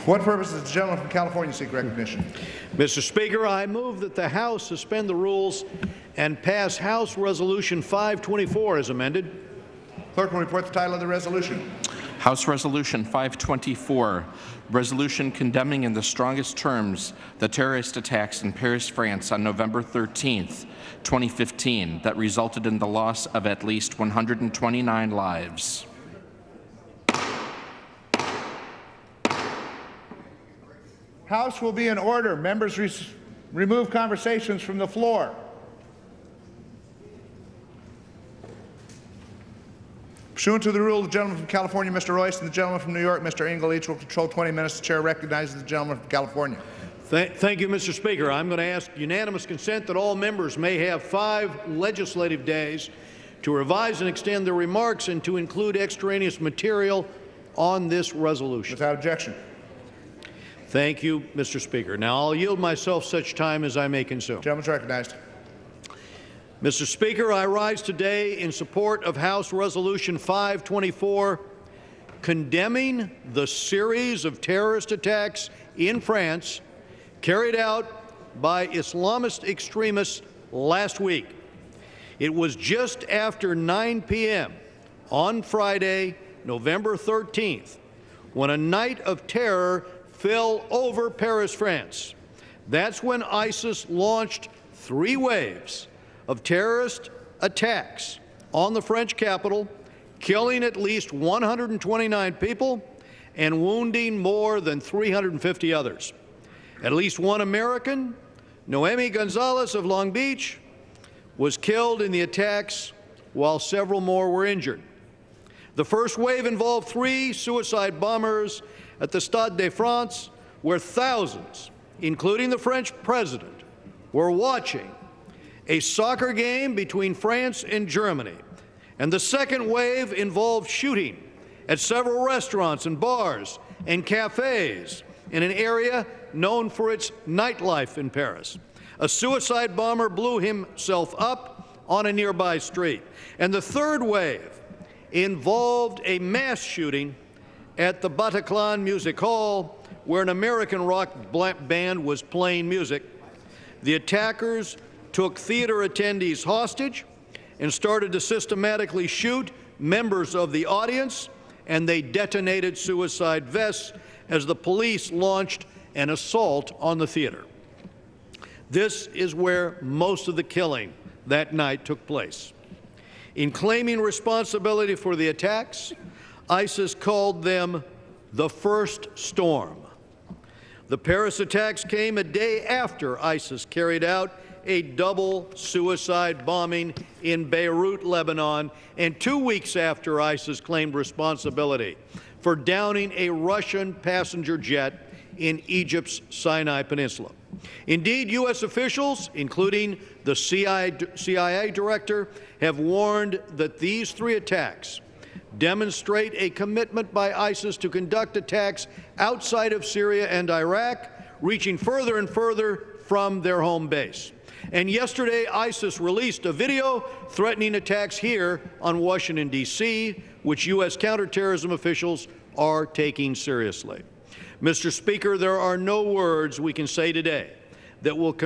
What purpose does the gentleman from California seek recognition? Mr. Speaker, I move that the House suspend the rules and pass House Resolution 524 as amended. Clerk will report the title of the resolution. House Resolution 524, resolution condemning in the strongest terms the terrorist attacks in Paris, France on November 13, 2015 that resulted in the loss of at least 129 lives. House will be in order. Members remove conversations from the floor. Pursuant to the rule, the gentleman from California, Mr. Royce, and the gentleman from New York, Mr. Engel, each will control 20 minutes. The chair recognizes the gentleman from California. Thank you, Mr. Speaker. I'm going to ask unanimous consent that all members may have 5 legislative days to revise and extend their remarks and to include extraneous material on this resolution. Without objection. Thank you, Mr. Speaker. Now, I'll yield myself such time as I may consume. Gentleman's recognized. Mr. Speaker, I rise today in support of House Resolution 524, condemning the series of terrorist attacks in France carried out by Islamist extremists last week. It was just after 9 p.m. on Friday, November 13th, when a night of terror fell over Paris, France. That's when ISIS launched 3 waves of terrorist attacks on the French capital, killing at least 129 people and wounding more than 350 others. At least one American, Noemi Gonzalez of Long Beach, was killed in the attacks, while several more were injured. The first wave involved 3 suicide bombers at the Stade de France, where thousands, including the French president, were watching a soccer game between France and Germany. And the second wave involved shooting at several restaurants and bars and cafes in an area known for its nightlife in Paris. A suicide bomber blew himself up on a nearby street. And the third wave involved a mass shooting at the Bataclan Music Hall, where an American rock band was playing music. The attackers took theater attendees hostage and started to systematically shoot members of the audience, and they detonated suicide vests as the police launched an assault on the theater. This is where most of the killing that night took place. In claiming responsibility for the attacks, ISIS called them the first storm. The Paris attacks came a day after ISIS carried out a double suicide bombing in Beirut, Lebanon, and 2 weeks after ISIS claimed responsibility for downing a Russian passenger jet in Egypt's Sinai Peninsula. Indeed, U.S. officials, including the CIA director, have warned that these 3 attacks demonstrate a commitment by ISIS to conduct attacks outside of Syria and Iraq, reaching further and further from their home base. And yesterday, ISIS released a video threatening attacks here on Washington, D.C., which U.S. counterterrorism officials are taking seriously. Mr. Speaker, there are no words we can say today that will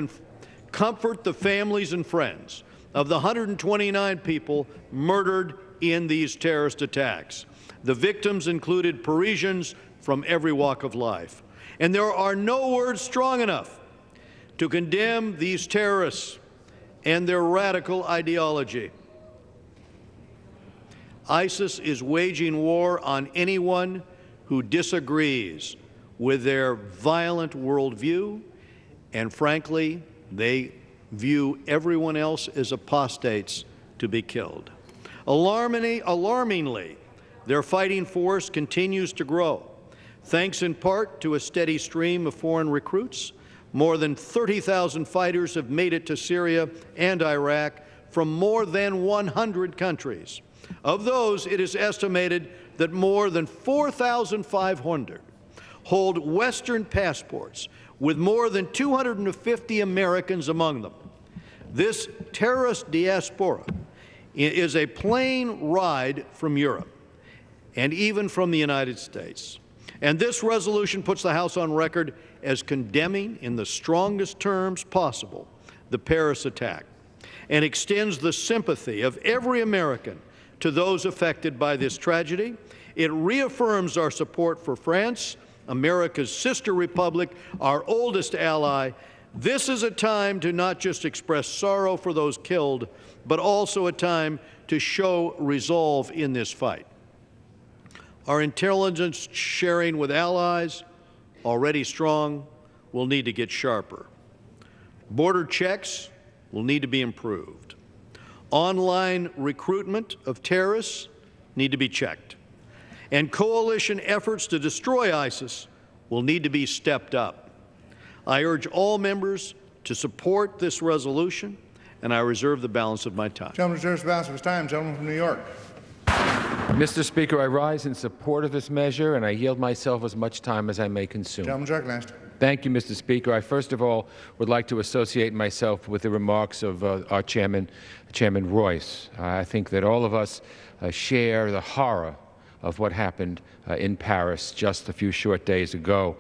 comfort the families and friends of the 129 people murdered in these terrorist attacks. The victims included Parisians from every walk of life. And there are no words strong enough to condemn these terrorists and their radical ideology. ISIS is waging war on anyone who disagrees with their violent worldview, and frankly, they view everyone else as apostates to be killed. Alarmingly, their fighting force continues to grow, thanks in part to a steady stream of foreign recruits. More than 30,000 fighters have made it to Syria and Iraq from more than 100 countries. Of those, it is estimated that more than 4,500 hold Western passports, with more than 250 Americans among them. This terrorist diaspora is a plane ride from Europe and even from the United States. And this resolution puts the House on record as condemning in the strongest terms possible the Paris attack and extends the sympathy of every American to those affected by this tragedy. It reaffirms our support for France, America's sister republic, our oldest ally. This is a time to not just express sorrow for those killed, but also a time to show resolve in this fight. Our intelligence sharing with allies, already strong, will need to get sharper. Border checks will need to be improved. Online recruitment of terrorists need to be checked. And coalition efforts to destroy ISIS will need to be stepped up. I urge all members to support this resolution, and I reserve the balance of my time. Gentleman reserves the balance of his time. Gentleman from New York. Mr. Speaker, I rise in support of this measure, and I yield myself as much time as I may consume. Gentleman recognized. Thank you, Mr. Speaker. I first of all would like to associate myself with the remarks of our Chairman Royce. I think that all of us share the horror of what happened in Paris just a few short days ago.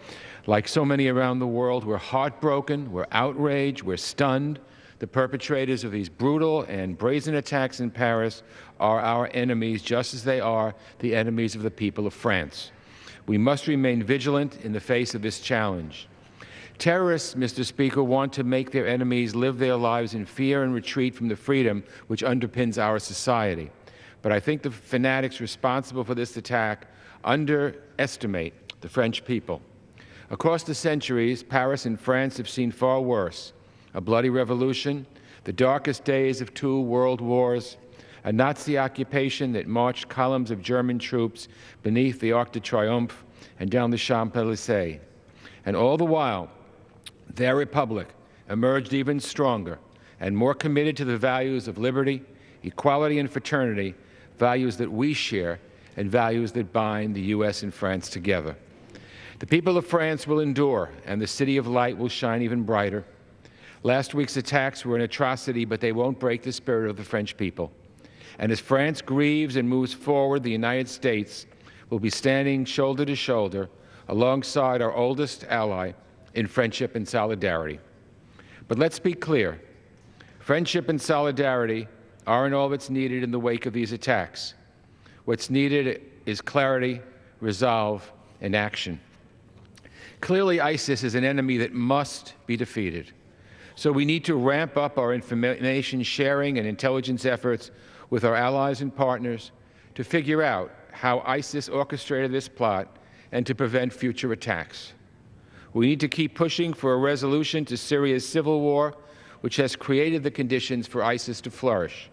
Like so many around the world, we're heartbroken, we're outraged, we're stunned. The perpetrators of these brutal and brazen attacks in Paris are our enemies, just as they are the enemies of the people of France. We must remain vigilant in the face of this challenge. Terrorists, Mr. Speaker, want to make their enemies live their lives in fear and retreat from the freedom which underpins our society. But I think the fanatics responsible for this attack underestimate the French people. Across the centuries, Paris and France have seen far worse: a bloody revolution, the darkest days of 2 world wars, a Nazi occupation that marched columns of German troops beneath the Arc de Triomphe and down the Champs-Élysées. And all the while, their republic emerged even stronger and more committed to the values of liberty, equality, and fraternity, values that we share and values that bind the U.S. and France together. The people of France will endure, and the City of Light will shine even brighter. Last week's attacks were an atrocity, but they won't break the spirit of the French people. And as France grieves and moves forward, the United States will be standing shoulder to shoulder alongside our oldest ally in friendship and solidarity. But let's be clear. Friendship and solidarity aren't all that's needed in the wake of these attacks. What's needed is clarity, resolve, and action. Clearly, ISIS is an enemy that must be defeated. So we need to ramp up our information sharing and intelligence efforts with our allies and partners to figure out how ISIS orchestrated this plot and to prevent future attacks. We need to keep pushing for a resolution to Syria's civil war, which has created the conditions for ISIS to flourish.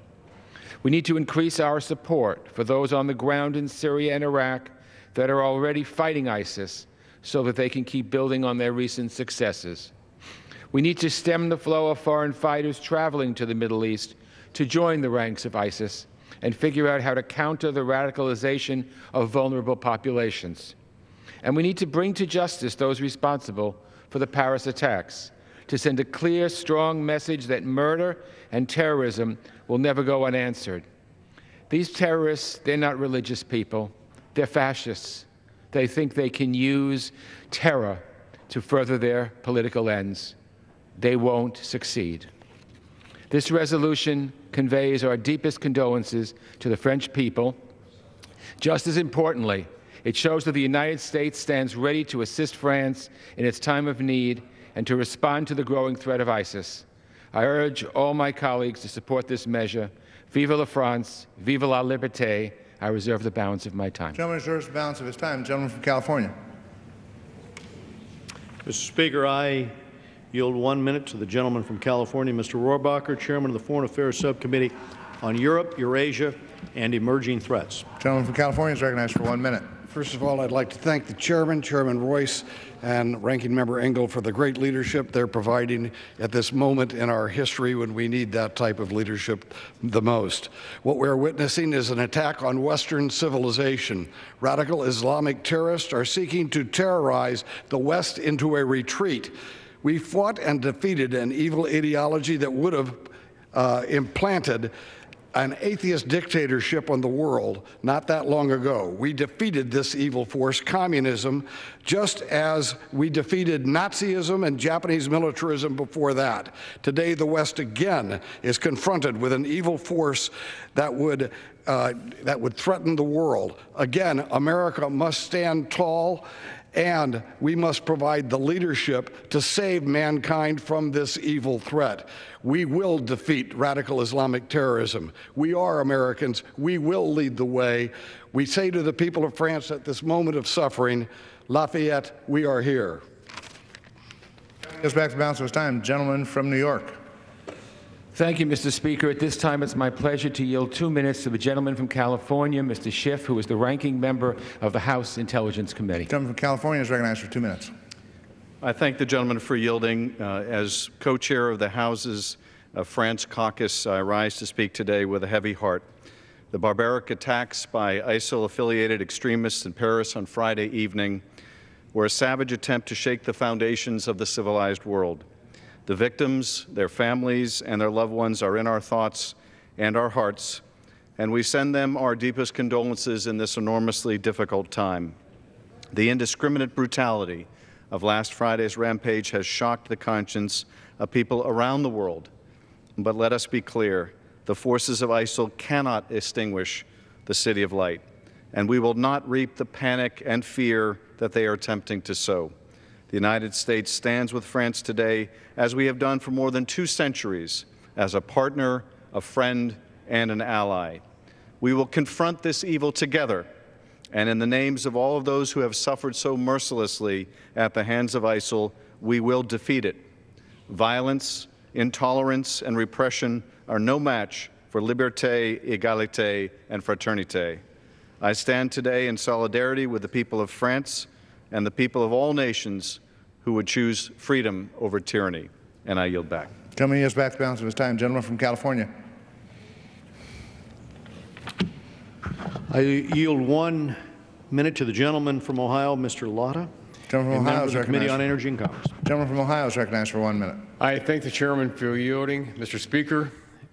We need to increase our support for those on the ground in Syria and Iraq that are already fighting ISIS so that they can keep building on their recent successes. We need to stem the flow of foreign fighters traveling to the Middle East to join the ranks of ISIS and figure out how to counter the radicalization of vulnerable populations. And we need to bring to justice those responsible for the Paris attacks, to send a clear, strong message that murder and terrorism will never go unanswered. These terrorists, they're not religious people. They're fascists. They think they can use terror to further their political ends. They won't succeed. This resolution conveys our deepest condolences to the French people. Just as importantly, it shows that the United States stands ready to assist France in its time of need and to respond to the growing threat of ISIS. I urge all my colleagues to support this measure. Vive la France, vive la liberté. I reserve the balance of my time. The gentleman reserves the balance of his time. The gentleman from California. Mr. Speaker, I yield 1 minute to the gentleman from California, Mr. Rohrabacher, Chairman of the Foreign Affairs Subcommittee on Europe, Eurasia, and Emerging Threats. The gentleman from California is recognized for 1 minute. First of all, I'd like to thank the Chairman, Chairman Royce, and Ranking Member Engel for the great leadership they're providing at this moment in our history when we need that type of leadership the most. What we're witnessing is an attack on Western civilization. Radical Islamic terrorists are seeking to terrorize the West into a retreat. We fought and defeated an evil ideology that would have implanted an atheist dictatorship on the world not that long ago. We defeated this evil force, communism, just as we defeated Nazism and Japanese militarism before that. Today, the West again is confronted with an evil force that would threaten the world. Again, America must stand tall, and we must provide the leadership to save mankind from this evil threat. We will defeat radical Islamic terrorism. We are Americans. We will lead the way. We say to the people of France at this moment of suffering, Lafayette, we are here. Goes back to the balance of his time. Gentleman from New York. Thank you, Mr. Speaker. At this time, it's my pleasure to yield 2 minutes to the gentleman from California, Mr. Schiff, who is the ranking member of the House Intelligence Committee. The gentleman from California is recognized for 2 minutes. I thank the gentleman for yielding. As co-chair of the House's France caucus, I rise to speak today with a heavy heart. The barbaric attacks by ISIL-affiliated extremists in Paris on Friday evening were a savage attempt to shake the foundations of the civilized world. The victims, their families, and their loved ones are in our thoughts and our hearts, and we send them our deepest condolences in this enormously difficult time. The indiscriminate brutality of last Friday's rampage has shocked the conscience of people around the world. But let us be clear, the forces of ISIL cannot extinguish the City of Light, and we will not reap the panic and fear that they are attempting to sow. The United States stands with France today, as we have done for more than 2 centuries, as a partner, a friend, and an ally. We will confront this evil together, and in the names of all of those who have suffered so mercilessly at the hands of ISIL, we will defeat it. Violence, intolerance, and repression are no match for liberté, égalité, and fraternité. I stand today in solidarity with the people of France and the people of all nations who would choose freedom over tyranny. And I yield back. Gentleman yields back the balance of his time. Gentleman from California. I yield 1 minute to the gentleman from Ohio, Mr. Lotta. Gentleman from Ohio is the Committee recognized. on Energy and Commerce. Gentleman from Ohio is recognized for 1 minute. I thank the chairman for yielding. Mr. Speaker,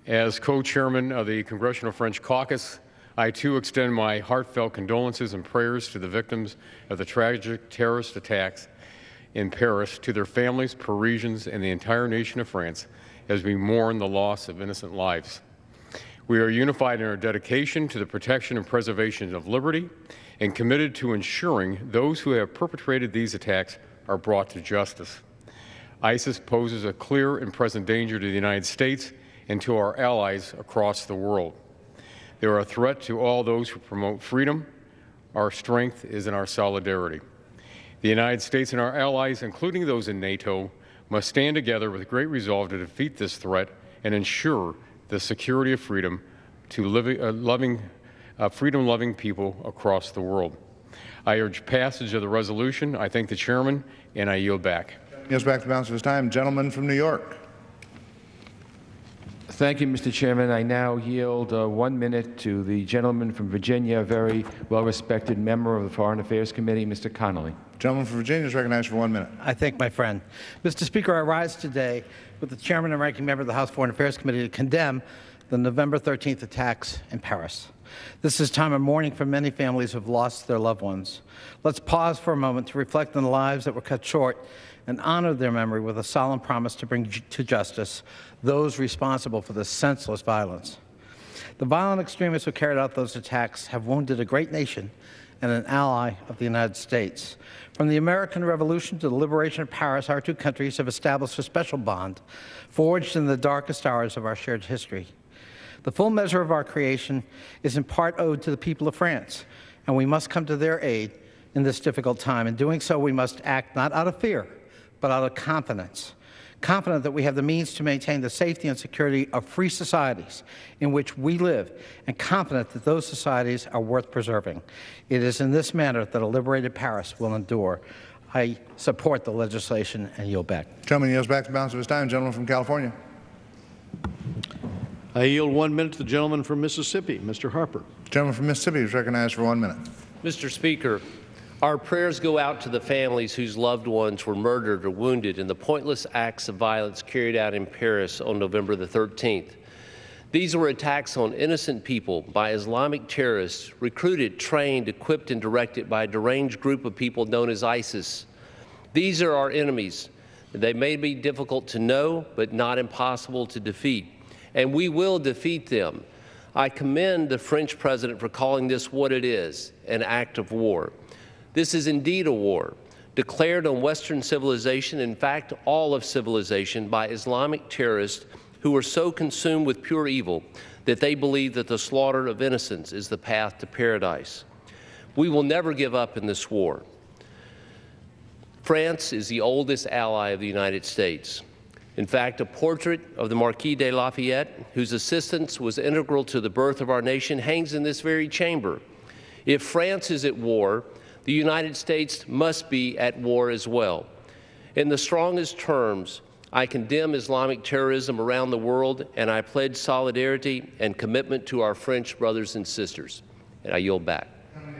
as co-chairman of the Congressional French Caucus, I too extend my heartfelt condolences and prayers to the victims of the tragic terrorist attacks in Paris, to their families, Parisians, and the entire nation of France as we mourn the loss of innocent lives. We are unified in our dedication to the protection and preservation of liberty and committed to ensuring those who have perpetrated these attacks are brought to justice. ISIS poses a clear and present danger to the United States and to our allies across the world. They are a threat to all those who promote freedom. Our strength is in our solidarity. The United States and our allies, including those in NATO, must stand together with great resolve to defeat this threat and ensure the security of freedom to freedom-loving people across the world. I urge passage of the resolution. I thank the chairman, and I yield back. Yields back the balance of his time. Gentleman from New York. Thank you, Mr. Chairman. I now yield 1 minute to the gentleman from Virginia, a very well-respected member of the Foreign Affairs Committee, Mr. Connolly. Gentleman from Virginia is recognized for 1 minute. I thank my friend. Mr. Speaker, I rise today with the chairman and ranking member of the House Foreign Affairs Committee to condemn the November 13th attacks in Paris. This is time of mourning for many families who have lost their loved ones. Let's pause for a moment to reflect on the lives that were cut short and honor their memory with a solemn promise to bring to justice those responsible for this senseless violence. The violent extremists who carried out those attacks have wounded a great nation and an ally of the United States. From the American Revolution to the liberation of Paris, our 2 countries have established a special bond, forged in the darkest hours of our shared history. The full measure of our creation is in part owed to the people of France, and we must come to their aid in this difficult time. In doing so, we must act not out of fear, but out of confidence. Confident that we have the means to maintain the safety and security of free societies in which we live, and confident that those societies are worth preserving. It is in this manner that a liberated Paris will endure. I support the legislation and yield back. Gentleman yields back the balance of his time. Gentleman from California. I yield 1 minute to the gentleman from Mississippi, Mr. Harper. Gentleman from Mississippi is recognized for 1 minute. Mr. Speaker, our prayers go out to the families whose loved ones were murdered or wounded in the pointless acts of violence carried out in Paris on November the 13th. These were attacks on innocent people by Islamic terrorists, recruited, trained, equipped, and directed by a deranged group of people known as ISIS. These are our enemies. They may be difficult to know, but not impossible to defeat. And we will defeat them. I commend the French president for calling this what it is, an act of war. This is indeed a war, declared on Western civilization, in fact, all of civilization, by Islamic terrorists who are so consumed with pure evil that they believe that the slaughter of innocents is the path to paradise. We will never give up in this war. France is the oldest ally of the United States. In fact, a portrait of the Marquis de Lafayette, whose assistance was integral to the birth of our nation, hangs in this very chamber. If France is at war, the United States must be at war as well. In the strongest terms, I condemn Islamic terrorism around the world, and I pledge solidarity and commitment to our French brothers and sisters. And I yield back.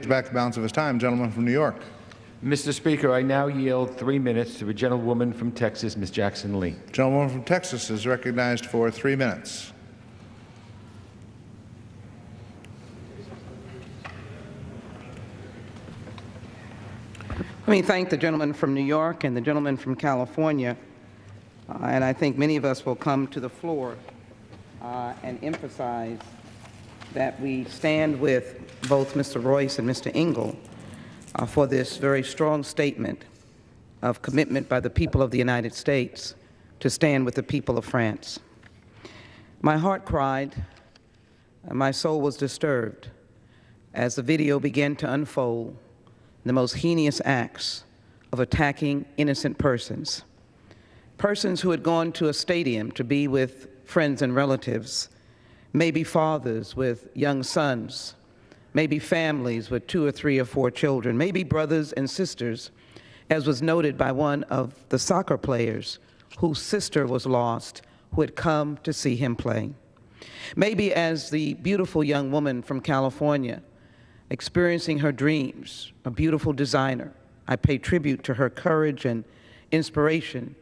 Back to the balance of his time. Gentleman from New York. Mr. Speaker, I now yield 3 minutes to a gentlewoman from Texas, Ms. Jackson Lee. Gentlewoman from Texas is recognized for 3 minutes. Let me thank the gentleman from New York and the gentleman from California. And I think many of us will come to the floor and emphasize that we stand with both Mr. Royce and Mr. Engel for this very strong statement of commitment by the people of the United States to stand with the people of France. My heart cried, and my soul was disturbed as the video began to unfold the most heinous acts of attacking innocent persons. Persons who had gone to a stadium to be with friends and relatives, maybe fathers with young sons, maybe families with 2 or 3 or 4 children, maybe brothers and sisters, as was noted by one of the soccer players whose sister was lost, who had come to see him play. Maybe as the beautiful young woman from California, experiencing her dreams, a beautiful designer. I pay tribute to her courage and inspiration,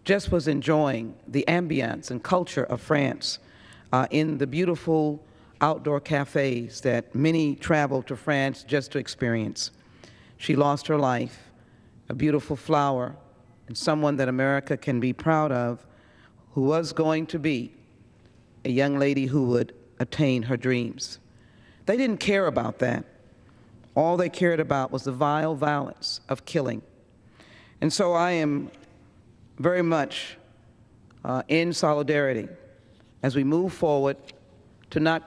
just was enjoying the ambience and culture of France in the beautiful outdoor cafes that many travel to France just to experience. She lost her life, a beautiful flower, and someone that America can be proud of, who was going to be a young lady who would attain her dreams. They didn't care about that. All they cared about was the vile violence of killing. And so I am very much in solidarity as we move forward to not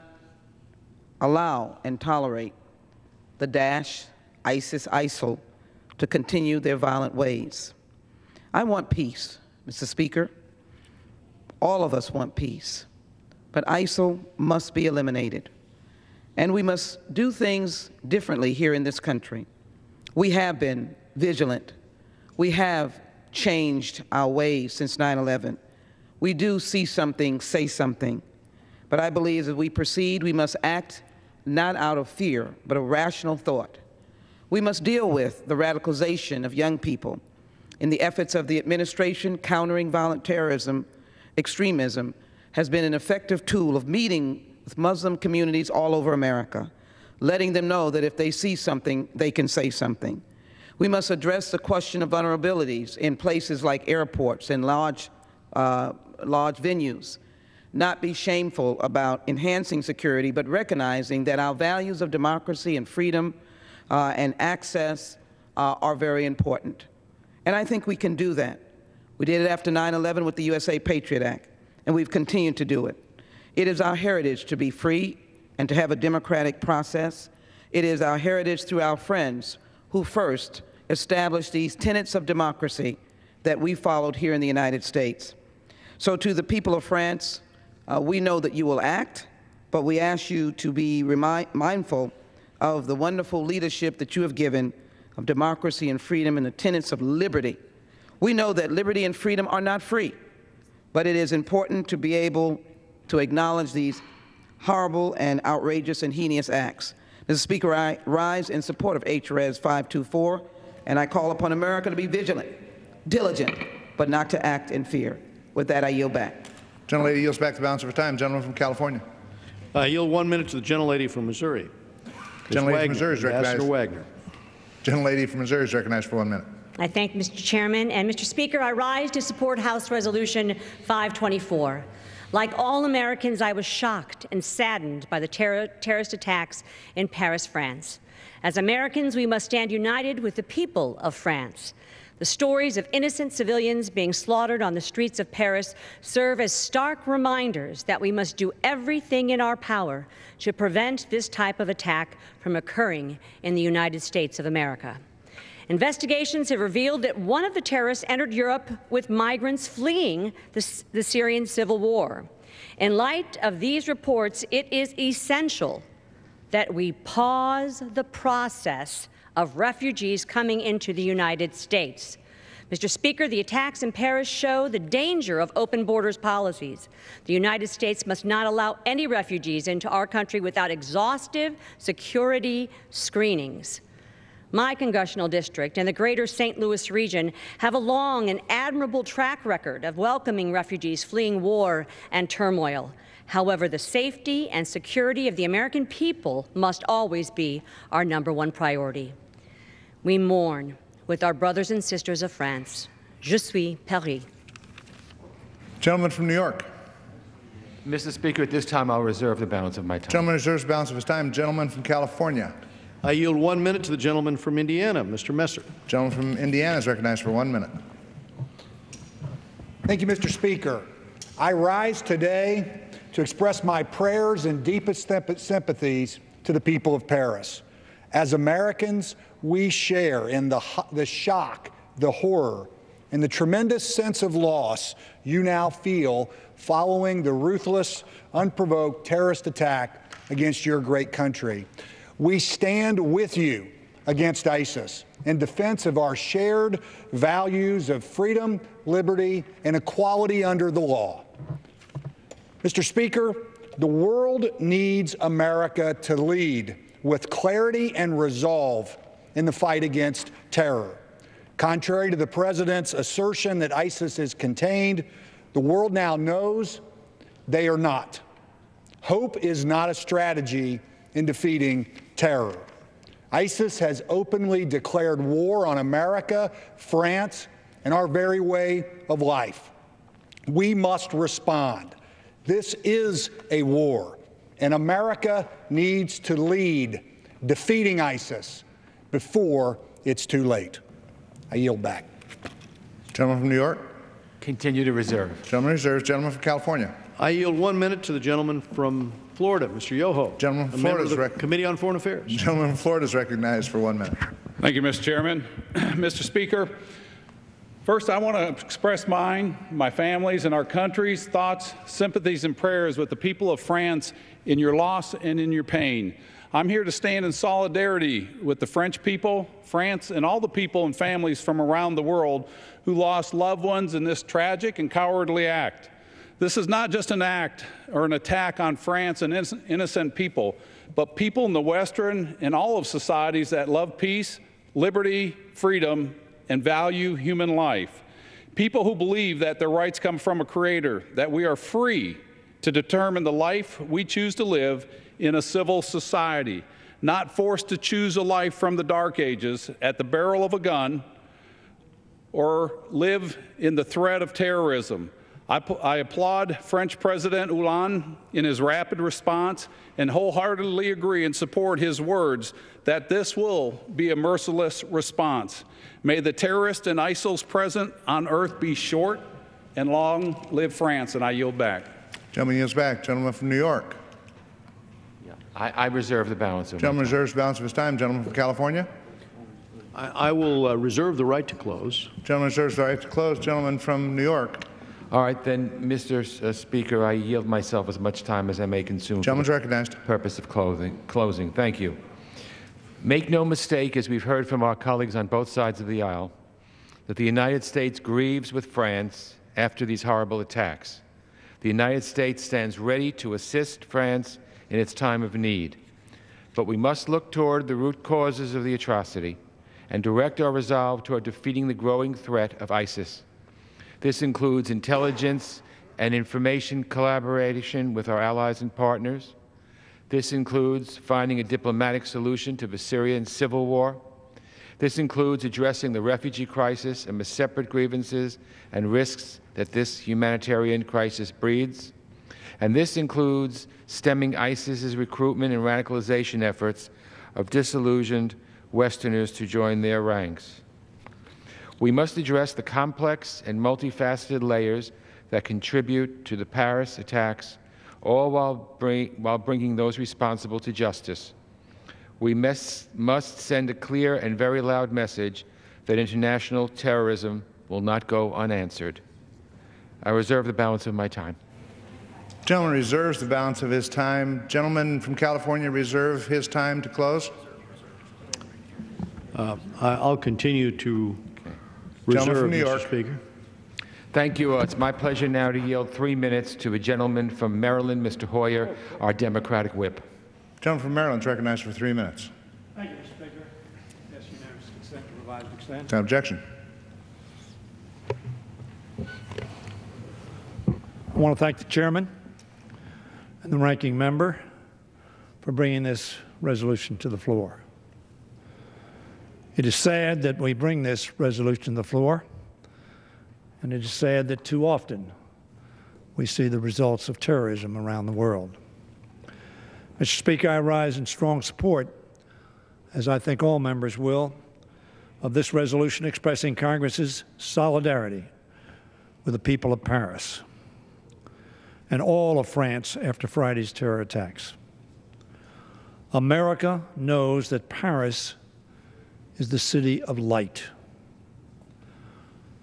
allow and tolerate the Daesh, ISIS, i.s.i.l to continue their violent ways. I want peace, Mr. Speaker. All of us want peace. But i.s.i.l must be eliminated. And we must do things differently here in this country. We have been vigilant. We have changed our ways since 9/11. We do see something, say something. But I believe as we proceed, we must act not out of fear, but a rational thought. We must deal with the radicalization of young people. In the efforts of the administration, countering violent terrorism, extremism has been an effective tool of meeting with Muslim communities all over America, letting them know that if they see something, they can say something. We must address the question of vulnerabilities in places like airports and large venues, not be shameful about enhancing security, but recognizing that our values of democracy and freedom and access are very important. And I think we can do that. We did it after 9/11 with the USA Patriot Act, and we've continued to do it. It is our heritage to be free and to have a democratic process. It is our heritage through our friends who first established these tenets of democracy that we followed here in the United States. So to the people of France, we know that you will act, but we ask you to be mindful of the wonderful leadership that you have given of democracy and freedom and the tenets of liberty. We know that liberty and freedom are not free, but it is important to be able to acknowledge these horrible and outrageous and heinous acts. Mr. Speaker, I rise in support of i.s.i.l 524, and I call upon America to be vigilant, diligent, but not to act in fear. With that, I yield back. Gentlelady yields back the balance of her time. Gentleman from California. I yield 1 minute to the gentlelady from Missouri. Gentlelady from Missouri is recognized. Ambassador Wagner. Gentlelady from Missouri is recognized for 1 minute. I thank Mr. Chairman. And Mr. Speaker, I rise to support House Resolution 524. Like all Americans, I was shocked and saddened by the terrorist attacks in Paris, France. As Americans, we must stand united with the people of France. The stories of innocent civilians being slaughtered on the streets of Paris serve as stark reminders that we must do everything in our power to prevent this type of attack from occurring in the United States of America. Investigations have revealed that one of the terrorists entered Europe with migrants fleeing the Syrian civil war. In light of these reports, it is essential that we pause the process of refugees coming into the United States. Mr. Speaker, the attacks in Paris show the danger of open borders policies. The United States must not allow any refugees into our country without exhaustive security screenings. My congressional district and the greater St. Louis region have a long and admirable track record of welcoming refugees fleeing war and turmoil. However, the safety and security of the American people must always be our #1 priority. We mourn with our brothers and sisters of France. Je suis Paris. Gentleman from New York. Mr. Speaker, at this time I'll reserve the balance of my time. Gentleman reserves the balance of his time. Gentleman from California. I yield 1 minute to the gentleman from Indiana, Mr. Messer. Gentleman from Indiana is recognized for 1 minute. Thank you, Mr. Speaker. I rise today to express my prayers and deepest sympathies to the people of Paris. As Americans, we share in the shock, the horror, and the tremendous sense of loss you now feel following the ruthless, unprovoked terrorist attack against your great country. We stand with you against ISIS in defense of our shared values of freedom, liberty, and equality under the law. Mr. Speaker, the world needs America to lead with clarity and resolve in the fight against terror. Contrary to the President's assertion that ISIS is contained, the world now knows they are not. Hope is not a strategy in defeating terror. ISIS has openly declared war on America, France, and our very way of life. We must respond. This is a war, and America needs to lead defeating ISIS before it's too late. I yield back. Gentleman from New York. Continue to reserve. Gentleman reserves. Gentleman from California. I yield 1 minute to the gentleman from Florida, Mr. Yoho. Gentleman from Florida is Committee on Foreign Affairs. Gentleman from Florida is recognized for 1 minute. Thank you, Mr. Chairman. Mr. Speaker, first I want to express mine, my family's, and our country's thoughts, sympathies, and prayers with the people of France in your loss and in your pain. I'm here to stand in solidarity with the French people, France, and all the people and families from around the world who lost loved ones in this tragic and cowardly act. This is not just an act or an attack on France and innocent people, but people in the Western and all of societies that love peace, liberty, freedom, and value human life. People who believe that their rights come from a creator, that we are free to determine the life we choose to live in a civil society, not forced to choose a life from the dark ages at the barrel of a gun or live in the threat of terrorism. I applaud French President Hollande in his rapid response and wholeheartedly agree and support his words that this will be a merciless response. May the terrorists and ISIL's presence on earth be short, and long live France. And I yield back. Gentleman yields back. Gentleman from New York. I reserve the balance of Gentleman my time. reserves the balance of his time. Gentleman from California. I will reserve the right to close. Gentleman reserves the right to close. Gentleman from New York. All right, then, Mr. Speaker, I yield myself as much time as I may consume. Gentleman's recognized. For the purpose of closing. Thank you. Make no mistake, as we've heard from our colleagues on both sides of the aisle, that the United States grieves with France after these horrible attacks. The United States stands ready to assist France in its time of need. But we must look toward the root causes of the atrocity and direct our resolve toward defeating the growing threat of ISIS. This includes intelligence and information collaboration with our allies and partners. This includes finding a diplomatic solution to the Syrian civil war. This includes addressing the refugee crisis and the separate grievances and risks that this humanitarian crisis breeds. And this includes stemming ISIS's recruitment and radicalization efforts of disillusioned Westerners to join their ranks. We must address the complex and multifaceted layers that contribute to the Paris attacks, all while bringing those responsible to justice. We must send a clear and very loud message that international terrorism will not go unanswered. I reserve the balance of my time. Gentleman reserves the balance of his time. Gentleman from California reserve his time to close. I'll continue to reserve, from New York. Mr. Speaker. Thank you. It's my pleasure now to yield 3 minutes to a gentleman from Maryland, Mr. Hoyer, our Democratic whip. Gentleman from Maryland is recognized for 3 minutes. Thank you, Mr. Speaker. Yes, unanimous consent to revised extent. Without objection. I want to thank the chairman and the ranking member for bringing this resolution to the floor. It is sad that we bring this resolution to the floor, and it is sad that too often we see the results of terrorism around the world. Mr. Speaker, I rise in strong support, as I think all members will, of this resolution expressing Congress's solidarity with the people of Paris and all of France after Friday's terror attacks. America knows that Paris is the city of light.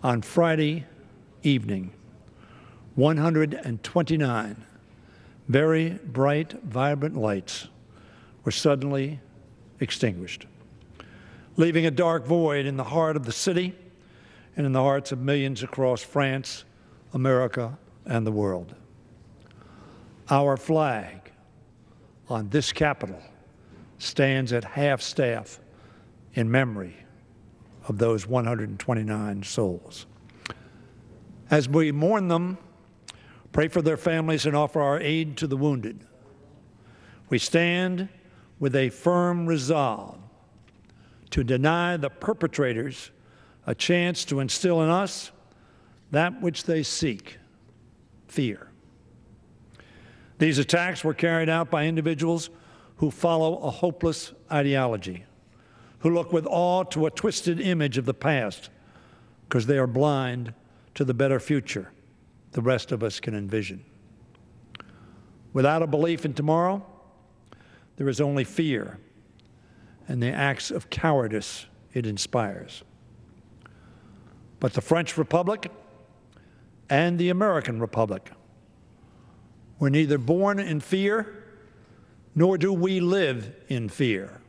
On Friday evening, 129 very bright, vibrant lights were suddenly extinguished, leaving a dark void in the heart of the city and in the hearts of millions across France, America, and the world. Our flag on this Capitol stands at half-staff in memory of those 129 souls. As we mourn them, pray for their families, and offer our aid to the wounded, we stand with a firm resolve to deny the perpetrators a chance to instill in us that which they seek, fear. These attacks were carried out by individuals who follow a hopeless ideology, who look with awe to a twisted image of the past because they are blind to the better future the rest of us can envision. Without a belief in tomorrow, there is only fear and the acts of cowardice it inspires. But the French Republic and the American Republic were neither born in fear, nor do we live in fear.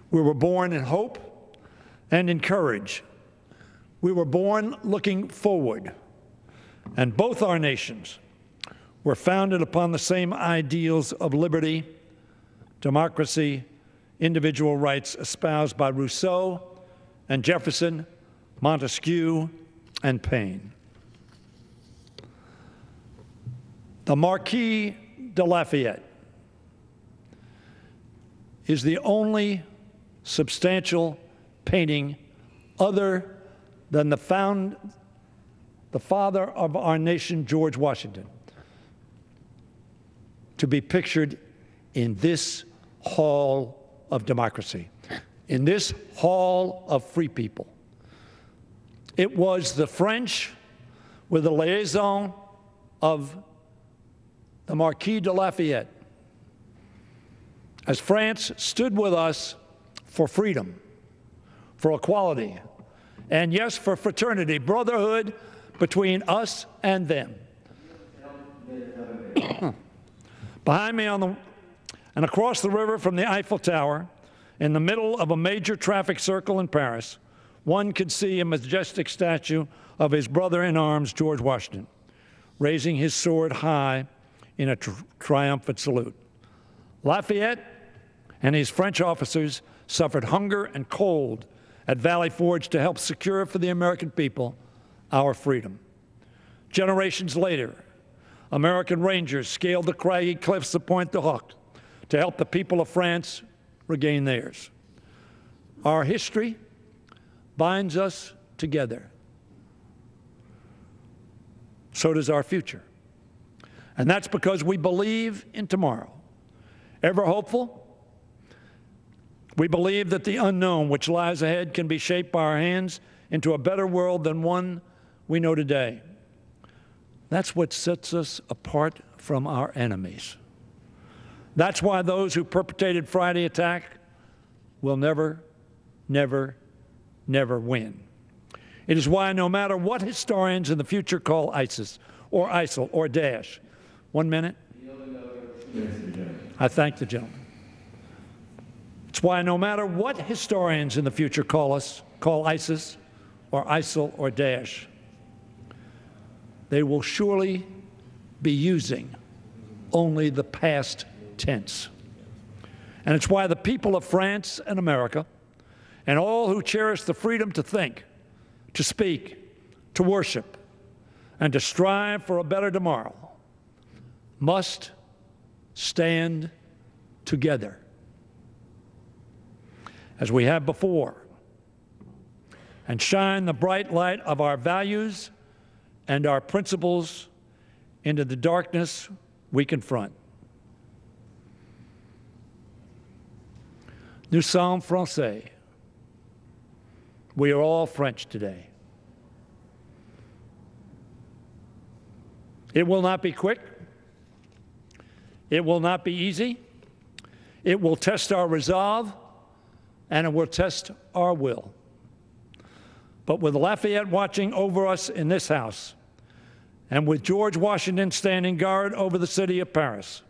We were born in hope and in courage. We were born looking forward. And both our nations were founded upon the same ideals of liberty, democracy, individual rights espoused by Rousseau and Jefferson, Montesquieu, and Paine. The Marquis de Lafayette is the only substantial painting other than the father of our nation, George Washington, to be pictured in this hall of democracy, in this hall of free people. It was the French, with the liaison of the Marquis de Lafayette, as France stood with us for freedom, for equality, and yes, for fraternity, brotherhood between us and them. Behind me and across the river from the Eiffel Tower, in the middle of a major traffic circle in Paris, one could see a majestic statue of his brother-in-arms, George Washington, raising his sword high in a triumphant salute. Lafayette and his French officers suffered hunger and cold at Valley Forge to help secure for the American people our freedom. Generations later, American Rangers scaled the craggy cliffs of Pointe du Hoc to help the people of France regain theirs. Our history binds us together. So does our future. And that's because we believe in tomorrow. Ever hopeful? We believe that the unknown which lies ahead can be shaped by our hands into a better world than one we know today. That's what sets us apart from our enemies. That's why those who perpetrated Friday attack will never, never, never win. It is why no matter what historians in the future call ISIS or i.s.i.l or Daesh, 1 minute. I thank the gentleman. It's why no matter what historians in the future call ISIS or i.s.i.l or Daesh, they will surely be using only the past tense. And it's why the people of France and America, and all who cherish the freedom to think, to speak, to worship, and to strive for a better tomorrow, must stand together, as we have before, and shine the bright light of our values and our principles into the darkness we confront. Nous sommes Français. We are all French today. It will not be quick. It will not be easy. It will test our resolve, and it will test our will. But with Lafayette watching over us in this House, and with George Washington standing guard over the city of Paris,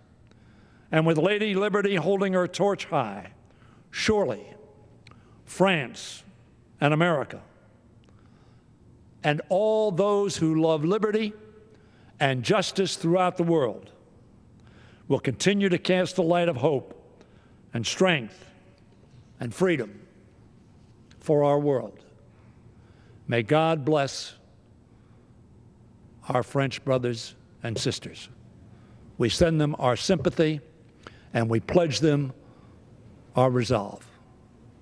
and with Lady Liberty holding her torch high, surely France and America and all those who love liberty and justice throughout the world will continue to cast the light of hope and strength and freedom for our world. May God bless our French brothers and sisters. We send them our sympathy, and we pledge them our resolve.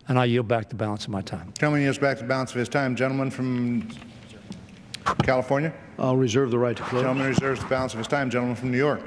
And I yield back the balance of my time. Gentleman yields back the balance of his time. Gentleman from California. I'll reserve the right to close. Gentleman reserves the balance of his time. Gentleman from New York.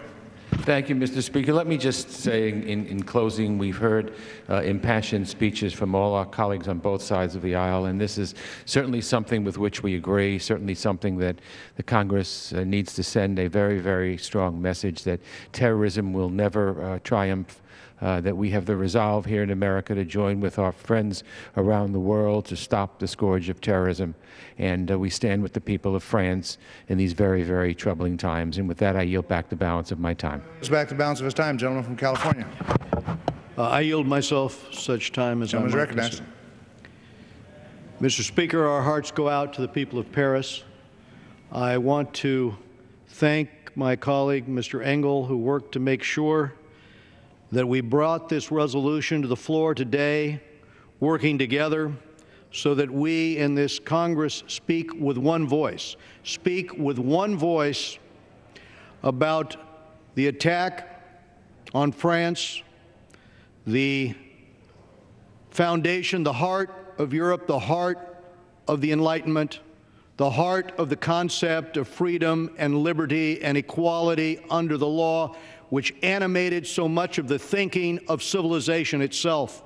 Thank you, Mr. Speaker. Let me just say in closing, we've heard impassioned speeches from all our colleagues on both sides of the aisle, and this is certainly something with which we agree, certainly something that the Congress needs to send a very, very strong message that terrorism will never triumph, that we have the resolve here in America to join with our friends around the world to stop the scourge of terrorism. And we stand with the people of France in these very, very troubling times. And with that, I yield back the balance of my time. Back the balance of his time. Gentleman from California. I yield myself such time as I might recognized. Mr. Speaker, our hearts go out to the people of Paris. I want to thank my colleague, Mr. Engel, who worked to make sure that we brought this resolution to the floor today, working together so that we in this Congress speak with one voice about the attack on France, the foundation, the heart of Europe, the heart of the Enlightenment, the heart of the concept of freedom and liberty and equality under the law, which animated so much of the thinking of civilization itself.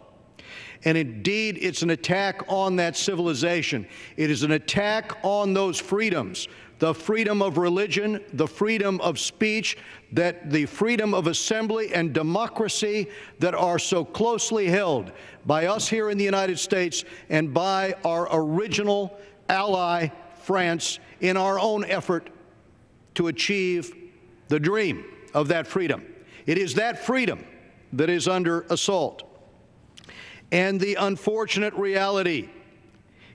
And indeed, it's an attack on that civilization. It is an attack on those freedoms, the freedom of religion, the freedom of speech, that the freedom of assembly and democracy that are so closely held by us here in the United States and by our original ally, France, in our own effort to achieve the dream of that freedom. It is that freedom that is under assault. And the unfortunate reality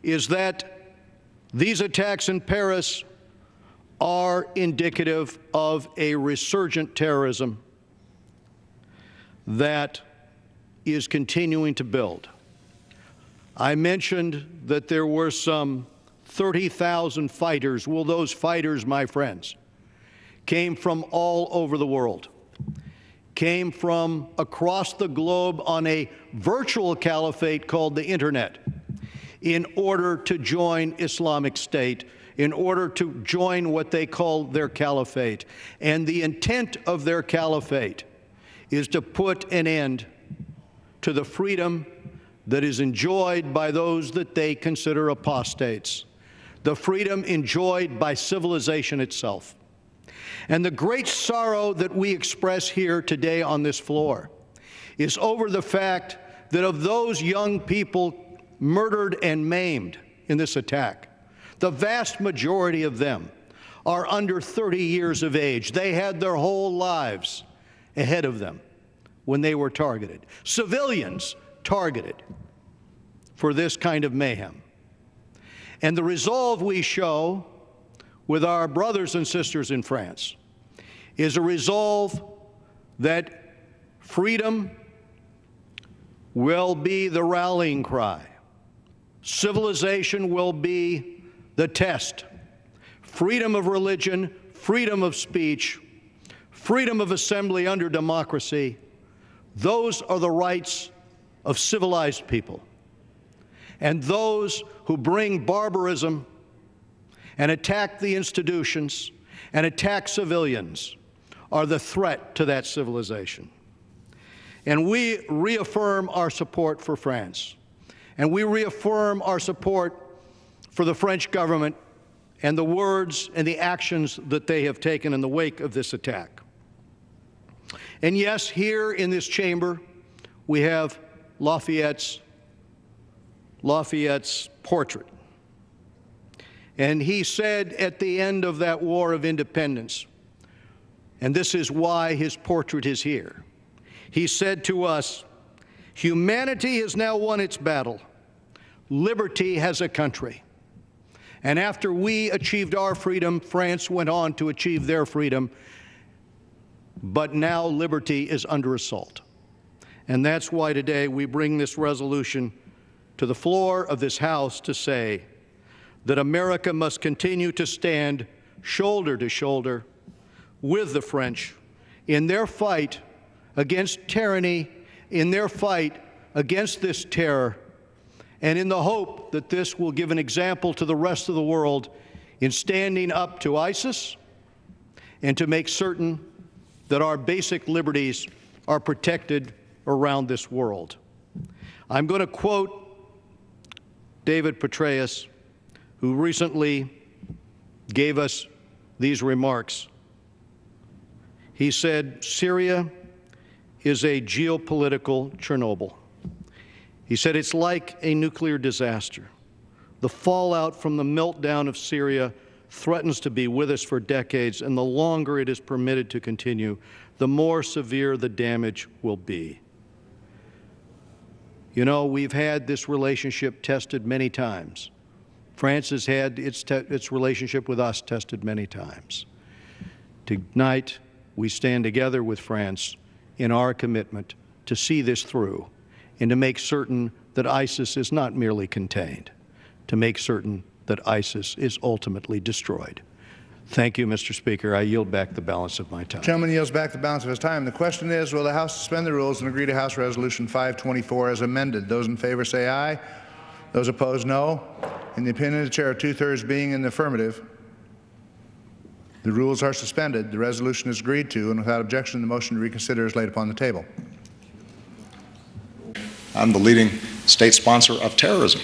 is that these attacks in Paris are indicative of a resurgent terrorism that is continuing to build. I mentioned that there were some 30,000 fighters. Well, those fighters, my friends, came from all over the world, came from across the globe on a virtual caliphate called the Internet in order to join Islamic State, in order to join what they call their caliphate. And the intent of their caliphate is to put an end to the freedom that is enjoyed by those that they consider apostates, the freedom enjoyed by civilization itself. And the great sorrow that we express here today on this floor is over the fact that of those young people murdered and maimed in this attack, the vast majority of them are under 30 years of age. They had their whole lives ahead of them when they were targeted. Civilians targeted for this kind of mayhem. And the resolve we show with our brothers and sisters in France is a resolve that freedom will be the rallying cry. Civilization will be the test. Freedom of religion, freedom of speech, freedom of assembly under democracy, those are the rights of civilized people. And those who bring barbarism and attack the institutions and attack civilians are the threat to that civilization. And we reaffirm our support for France. And we reaffirm our support for the French government and the words and the actions that they have taken in the wake of this attack. And yes, here in this chamber, we have Lafayette's portrait. And he said at the end of that War of Independence, and this is why his portrait is here, he said to us, "Humanity has now won its battle. Liberty has a country." And after we achieved our freedom, France went on to achieve their freedom. But now liberty is under assault. And that's why today we bring this resolution to the floor of this House to say that America must continue to stand shoulder to shoulder with the French in their fight against tyranny, in their fight against this terror, and in the hope that this will give an example to the rest of the world in standing up to ISIS and to make certain that our basic liberties are protected around this world. I'm going to quote David Petraeus, who recently gave us these remarks. He said, "Syria is a geopolitical Chernobyl." He said, "It's like a nuclear disaster. The fallout from the meltdown of Syria threatens to be with us for decades, and the longer it is permitted to continue, the more severe the damage will be." You know, we've had this relationship tested many times. France has had its relationship with us tested many times. Tonight, we stand together with France in our commitment to see this through and to make certain that ISIS is not merely contained, to make certain that ISIS is ultimately destroyed. Thank you, Mr. Speaker. I yield back the balance of my time. The gentleman yields back the balance of his time. The question is, will the House suspend the rules and agree to House Resolution 524 as amended? Those in favor say aye. Those opposed, no. In the opinion of the Chair, 2/3 being in the affirmative, the rules are suspended. The resolution is agreed to, and without objection, the motion to reconsider is laid upon the table. I'm the leading state sponsor of terrorism.